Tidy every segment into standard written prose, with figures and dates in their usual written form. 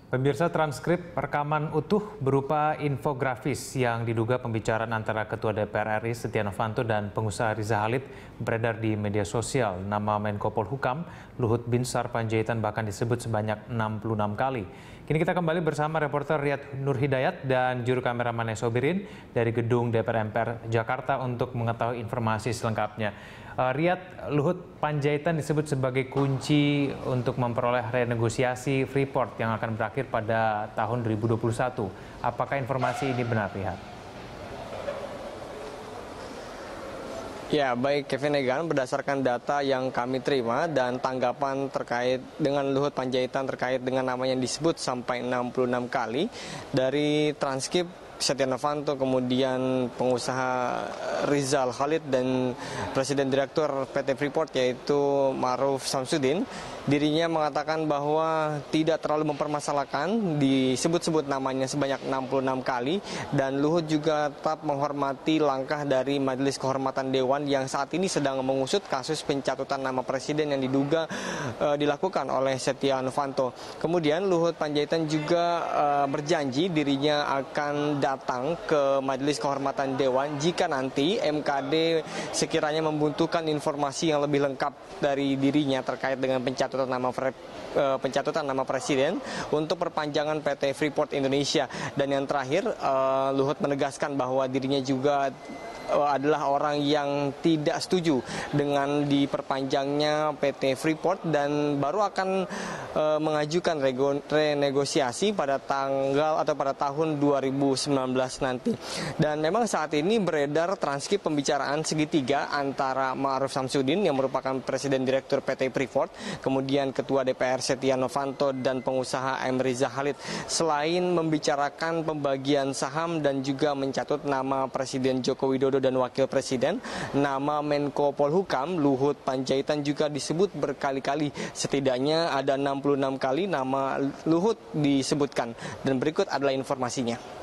Pemirsa, transkrip rekaman utuh berupa infografis yang diduga pembicaraan antara Ketua DPR RI Setia Novanto dan pengusaha Riza Halid beredar di media sosial. Nama Menko Polhukam, Luhut Binsar Panjaitan bahkan disebut sebanyak 66 kali. Kini kita kembali bersama reporter Riyad Nurhidayat dan juru kameraman Sobirin dari gedung DPR MPR Jakarta untuk mengetahui informasi selengkapnya. Riyad, Luhut Panjaitan disebut sebagai kunci untuk memperoleh renegosiasi Freeport yang akan berakhir pada tahun 2021. Apakah informasi ini benar, Riyad? Ya, baik Kevin Egan, berdasarkan data yang kami terima dan tanggapan terkait dengan Luhut Panjaitan terkait dengan nama yang disebut sampai 66 kali dari transkrip Setia Novanto, kemudian pengusaha Rizal Halid dan Presiden Direktur PT Freeport yaitu Ma'ruf Samsudin, dirinya mengatakan bahwa tidak terlalu mempermasalahkan disebut-sebut namanya sebanyak 66 kali dan Luhut juga tetap menghormati langkah dari Majelis Kehormatan Dewan yang saat ini sedang mengusut kasus pencatutan nama presiden yang diduga dilakukan oleh Setia Novanto. Kemudian Luhut Panjaitan juga berjanji dirinya akan datang ke Majelis Kehormatan Dewan jika nanti MKD sekiranya membutuhkan informasi yang lebih lengkap dari dirinya terkait dengan pencatutan nama presiden untuk perpanjangan PT Freeport Indonesia. Dan yang terakhir, Luhut menegaskan bahwa dirinya juga adalah orang yang tidak setuju dengan diperpanjangnya PT Freeport dan baru akan mengajukan renegosiasi pada tanggal atau pada tahun 2019 nanti. Dan memang saat ini beredar transkrip pembicaraan segitiga antara Ma'ruf Samsudin yang merupakan Presiden Direktur PT Freeport, kemudian Ketua DPR Setia Novanto dan pengusaha M. Riza Halid. Selain membicarakan pembagian saham dan juga mencatut nama Presiden Joko Widodo dan Wakil Presiden, nama Menko Polhukam Luhut Panjaitan juga disebut berkali-kali. Setidaknya ada 66 kali nama Luhut disebutkan. Dan berikut adalah informasinya.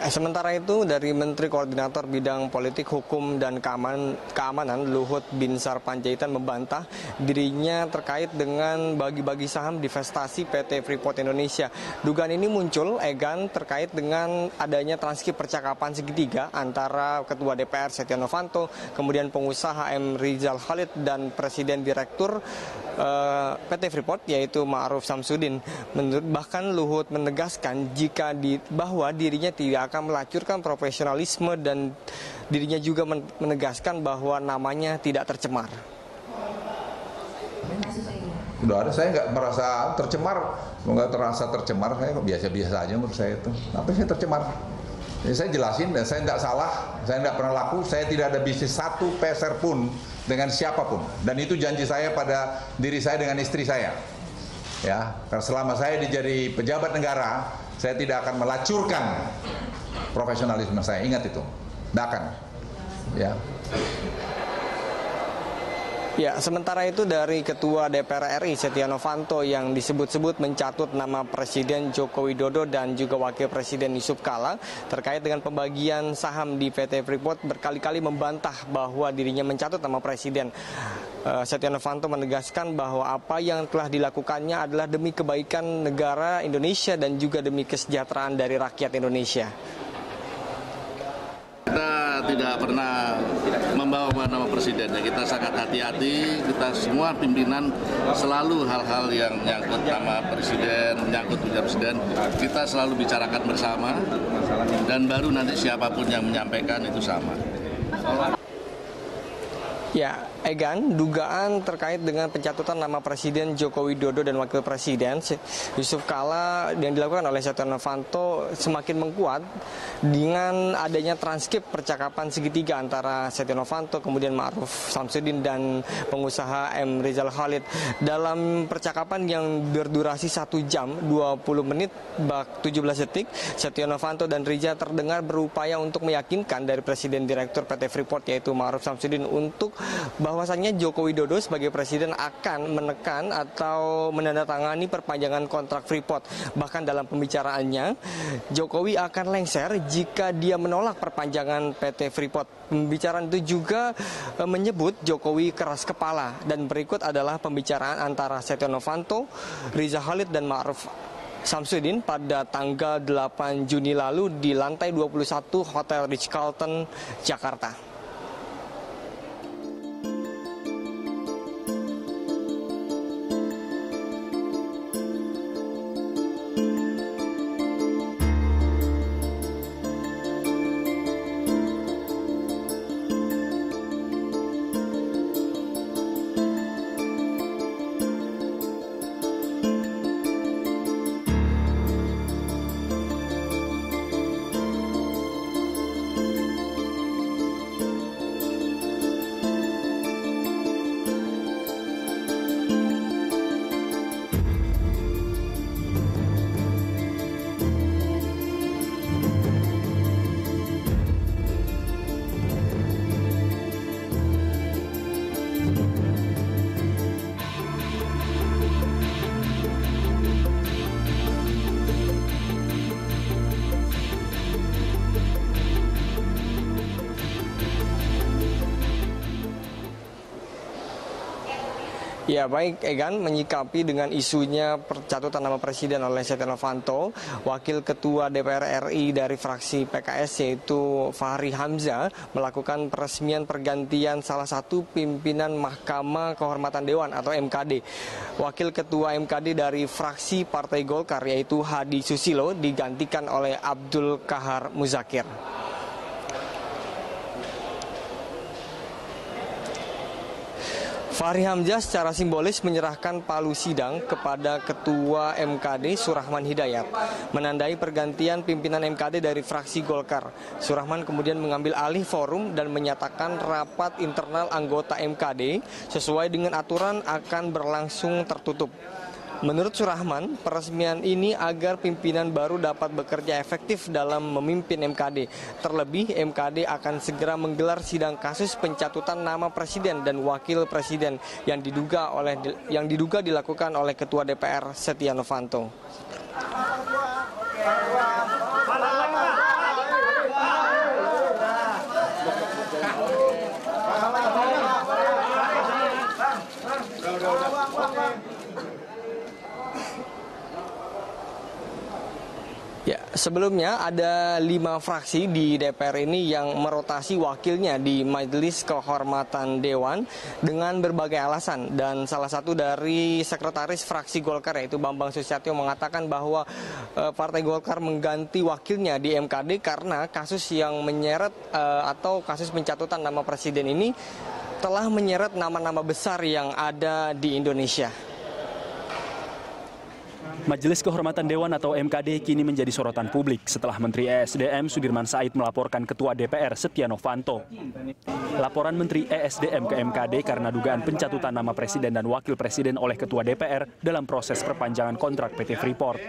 Ya, sementara itu dari Menteri Koordinator Bidang Politik, Hukum, dan Keamanan Luhut Binsar Panjaitan membantah dirinya terkait dengan bagi-bagi saham divestasi PT Freeport Indonesia. Dugaan ini muncul, Egan, terkait dengan adanya transkrip percakapan segitiga antara Ketua DPR Setia Novanto, kemudian pengusaha M. Rizal Khalid, dan Presiden Direktur PT Freeport yaitu Ma'ruf Samsudin. Bahkan Luhut menegaskan bahwa dirinya tidak akan melacurkan profesionalisme dan dirinya juga menegaskan bahwa namanya tidak tercemar. Udah ada, saya nggak merasa tercemar, saya biasa-biasa aja menurut saya itu. Apa sih tercemar? Jadi saya jelasin, dan saya tidak salah, saya tidak pernah laku, saya tidak ada bisnis satu peser pun dengan siapapun. Dan itu janji saya pada diri saya dengan istri saya. Ya, karena selama saya jadi pejabat negara, saya tidak akan melacurkan profesionalisme saya. Ingat itu, tidak akan. Ya. Ya, sementara itu dari Ketua DPR RI Setia Novanto yang disebut-sebut mencatut nama Presiden Joko Widodo dan juga Wakil Presiden Yusuf Kala terkait dengan pembagian saham di PT Freeport berkali-kali membantah bahwa dirinya mencatut nama Presiden. Setia Novanto menegaskan bahwa apa yang telah dilakukannya adalah demi kebaikan negara Indonesia dan juga demi kesejahteraan dari rakyat Indonesia. Kita tidak pernah membawa nama presidennya, kita sangat hati-hati, kita semua pimpinan selalu hal-hal yang menyangkut nama presiden, menyangkut presiden, kita selalu bicarakan bersama dan baru nanti siapapun yang menyampaikan itu sama. Ya, Egan, dugaan terkait dengan pencatutan nama Presiden Joko Widodo dan Wakil Presiden Yusuf Kala yang dilakukan oleh Setia Novanto semakin menguat dengan adanya transkrip percakapan segitiga antara Setia Novanto, kemudian Ma'ruf Samsudin, dan pengusaha M. Rizal Khalid. Dalam percakapan yang berdurasi 1 jam 20 menit 17 detik, Setia Novanto dan Rizal terdengar berupaya untuk meyakinkan dari Presiden Direktur PT Freeport yaitu Ma'ruf Samsudin untuk bahwasannya Joko Widodo sebagai presiden akan menekan atau menandatangani perpanjangan kontrak Freeport. Bahkan dalam pembicaraannya, Jokowi akan lengser jika dia menolak perpanjangan PT Freeport. Pembicaraan itu juga menyebut Jokowi keras kepala. Dan berikut adalah pembicaraan antara Setia Novanto, Rizal Khalid, dan Ma'ruf Samsudin pada tanggal 8 Juni lalu di lantai 21 Hotel Ritz-Carlton, Jakarta. Ya, baik Egan, menyikapi dengan isunya pencatutan nama presiden oleh Setia Novanto, Wakil Ketua DPR RI dari fraksi PKS yaitu Fahri Hamzah melakukan peresmian pergantian salah satu pimpinan Mahkamah Kehormatan Dewan atau MKD. Wakil Ketua MKD dari fraksi Partai Golkar yaitu Hadi Susilo digantikan oleh Abdul Kahar Muzakir. Fahri Hamzah secara simbolis menyerahkan palu sidang kepada Ketua MKD Surahman Hidayat, menandai pergantian pimpinan MKD dari fraksi Golkar. Surahman kemudian mengambil alih forum dan menyatakan rapat internal anggota MKD sesuai dengan aturan akan berlangsung tertutup. Menurut Surahman, peresmian ini agar pimpinan baru dapat bekerja efektif dalam memimpin MKD. Terlebih, MKD akan segera menggelar sidang kasus pencatutan nama presiden dan wakil presiden yang diduga dilakukan oleh Ketua DPR Setia Novanto. Sebelumnya ada 5 fraksi di DPR ini yang merotasi wakilnya di Majelis Kehormatan Dewan dengan berbagai alasan. Dan salah satu dari sekretaris fraksi Golkar yaitu Bambang Susatyo mengatakan bahwa Partai Golkar mengganti wakilnya di MKD karena kasus yang menyeret atau kasus pencatutan nama presiden ini telah menyeret nama-nama besar yang ada di Indonesia. Majelis Kehormatan Dewan atau MKD kini menjadi sorotan publik setelah Menteri ESDM Sudirman Said melaporkan Ketua DPR Setia Novanto. Laporan Menteri ESDM ke MKD karena dugaan pencatutan nama Presiden dan Wakil Presiden oleh Ketua DPR dalam proses perpanjangan kontrak PT Freeport.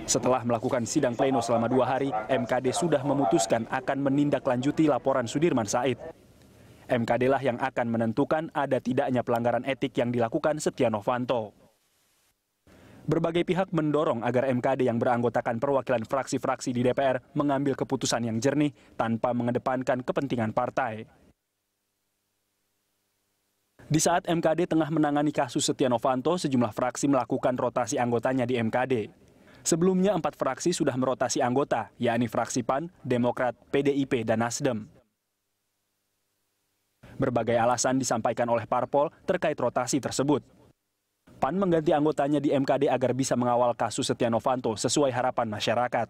Setelah melakukan sidang pleno selama 2 hari, MKD sudah memutuskan akan menindaklanjuti laporan Sudirman Said. MKD lah yang akan menentukan ada tidaknya pelanggaran etik yang dilakukan Setia Novanto. Berbagai pihak mendorong agar MKD yang beranggotakan perwakilan fraksi-fraksi di DPR mengambil keputusan yang jernih tanpa mengedepankan kepentingan partai. Di saat MKD tengah menangani kasus Setia Novanto, sejumlah fraksi melakukan rotasi anggotanya di MKD. Sebelumnya 4 fraksi sudah merotasi anggota, yakni fraksi PAN, Demokrat, PDIP, dan Nasdem. Berbagai alasan disampaikan oleh parpol terkait rotasi tersebut. PAN mengganti anggotanya di MKD agar bisa mengawal kasus Setia Novanto sesuai harapan masyarakat.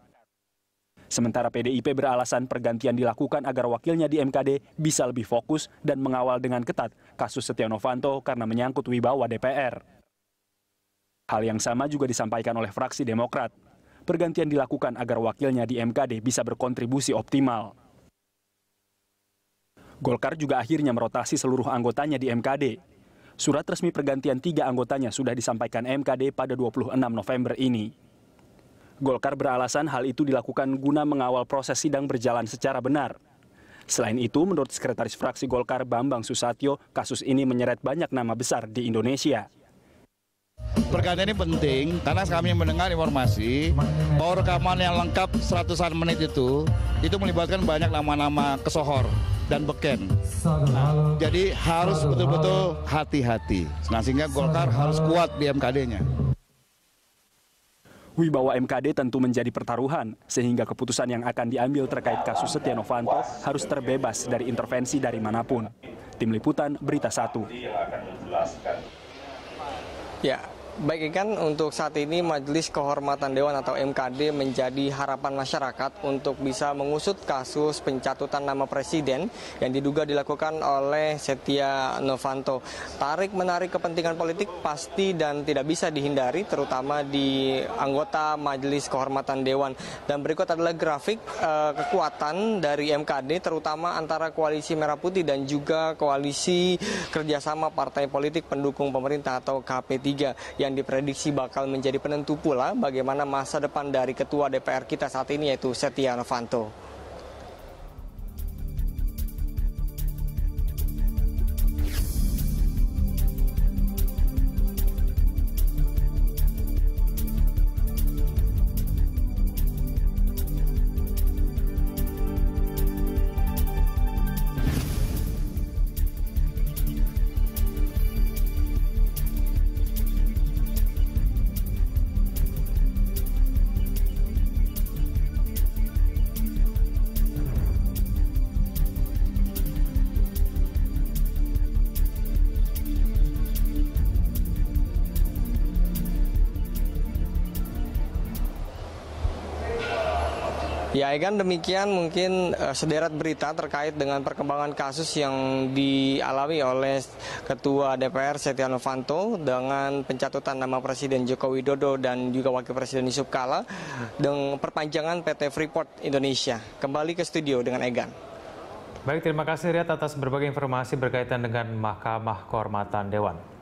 Sementara PDIP beralasan pergantian dilakukan agar wakilnya di MKD bisa lebih fokus dan mengawal dengan ketat kasus Setia Novanto karena menyangkut wibawa DPR. Hal yang sama juga disampaikan oleh fraksi Demokrat. Pergantian dilakukan agar wakilnya di MKD bisa berkontribusi optimal. Golkar juga akhirnya merotasi seluruh anggotanya di MKD. Surat resmi pergantian 3 anggotanya sudah disampaikan MKD pada 26 November ini. Golkar beralasan hal itu dilakukan guna mengawal proses sidang berjalan secara benar. Selain itu, menurut Sekretaris Fraksi Golkar Bambang Susatyo, kasus ini menyeret banyak nama besar di Indonesia. Pergantian ini penting karena kami mendengar informasi bahwa rekaman yang lengkap 100-an menit itu melibatkan banyak nama-nama kesohor dan beken. Jadi harus betul-betul hati-hati. Nah, sehingga Golkar harus kuat di MKD-nya. Wibawa MKD tentu menjadi pertaruhan, sehingga keputusan yang akan diambil terkait kasus Setia Novanto harus terbebas dari intervensi dari manapun. Tim Liputan, Berita 1. Ya, baik Ikan, untuk saat ini Majelis Kehormatan Dewan atau MKD menjadi harapan masyarakat untuk bisa mengusut kasus pencatutan nama presiden yang diduga dilakukan oleh Setia Novanto. Tarik-menarik kepentingan politik pasti dan tidak bisa dihindari, terutama di anggota Majelis Kehormatan Dewan. Dan berikut adalah grafik kekuatan dari MKD, terutama antara Koalisi Merah Putih dan juga Koalisi Kerjasama Partai Politik Pendukung Pemerintah atau KP3 yang diprediksi bakal menjadi penentu pula bagaimana masa depan dari Ketua DPR kita saat ini, yaitu Setia Novanto. Ya, Egan, demikian mungkin sederet berita terkait dengan perkembangan kasus yang dialami oleh Ketua DPR Setia Novanto dengan pencatutan nama Presiden Joko Widodo dan juga Wakil Presiden Yusuf Kala dengan perpanjangan PT Freeport Indonesia. Kembali ke studio dengan Egan. Baik, terima kasih Riyad atas berbagai informasi berkaitan dengan Mahkamah Kehormatan Dewan.